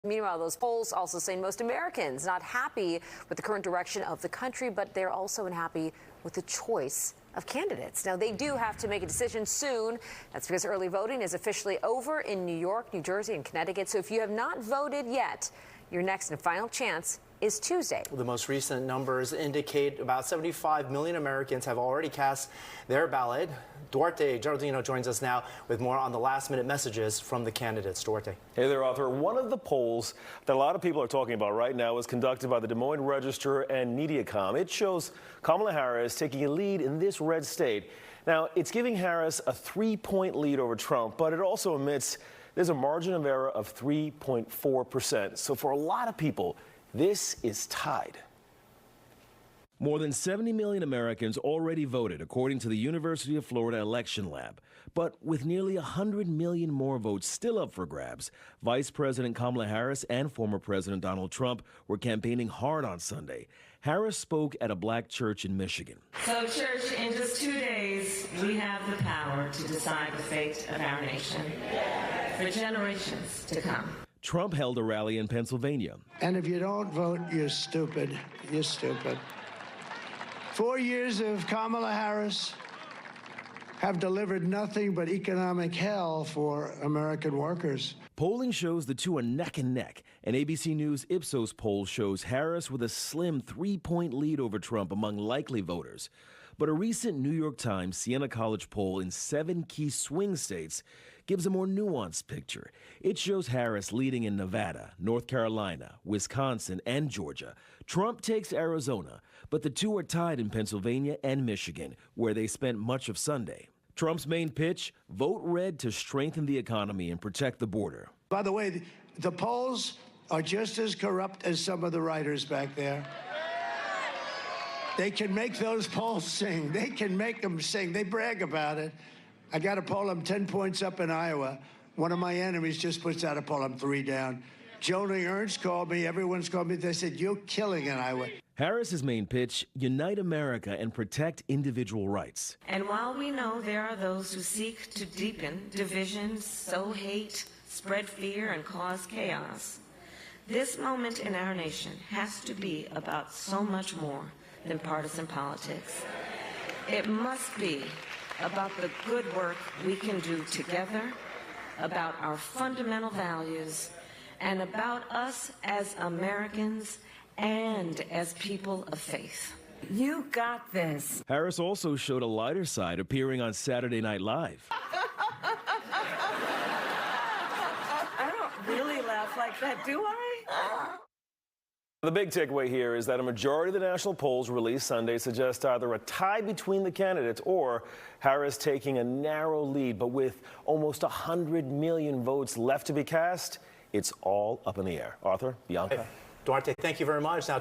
Meanwhile, those polls also say most Americans not happy with the current direction of the country, but they're also unhappy with the choice of candidates. Now, they do have to make a decision soon. That's because early voting is officially over in New York, New Jersey, and Connecticut. So if you have not voted yet, your next and final chance is Tuesday. The most recent numbers indicate about 75 million Americans have already cast their ballot. Duarte, Geraldino joins us now with more on the last-minute messages from the candidates. Duarte. Hey there, Arthur. One of the polls that a lot of people are talking about right now is conducted by the Des Moines Register and Mediacom. It shows Kamala Harris taking a lead in this red state. Now, it's giving Harris a 3-point lead over Trump, but it also admits there's a margin of error of 3.4%. So for a lot of people, this is tied. More than 70 million Americans already voted, according to the University of Florida Election Lab. But with nearly 100 million more votes still up for grabs, Vice President Kamala Harris and former President Donald Trump were campaigning hard on Sunday. Harris spoke at a black church in Michigan. So, church, in just 2 days, we have the power to decide the fate of our nation for generations to come. Trump held a rally in Pennsylvania. And if you don't vote, you're stupid. You're stupid. 4 years of Kamala Harris have delivered nothing but economic hell for American workers. Polling shows the two are neck and neck. An ABC News Ipsos poll shows Harris with a slim 3-point lead over Trump among likely voters. But a recent New York Times Siena College poll in 7 key swing states gives a more nuanced picture. It shows Harris leading in Nevada, North Carolina, Wisconsin, and Georgia. Trump takes Arizona, but the two are tied in Pennsylvania and Michigan, where they spent much of Sunday. Trump's main pitch, vote red to strengthen the economy and protect the border. By the way, the polls are just as corrupt as some of the writers back there. They can make those polls sing. They can make them sing. They brag about it. I got a poll, I'm 10 points up in Iowa. One of my enemies just puts out a poll, I'm 3 down. Joni Ernst called me, everyone's called me. They said, you're killing in Iowa. Harris's main pitch, unite America and protect individual rights. And while we know there are those who seek to deepen divisions, sow hate, spread fear, and cause chaos, this moment in our nation has to be about so much more than partisan politics. It must be about the good work we can do together, about our fundamental values, and about us as Americans and as people of faith. You got this. Harris also showed a lighter side, appearing on Saturday Night Live. I don't really laugh like that, do I? The big takeaway here is that a majority of the national polls released Sunday suggest either a tie between the candidates or Harris taking a narrow lead. But with almost 100 million votes left to be cast, it's all up in the air. Arthur, Bianca. Duarte, thank you very much. Now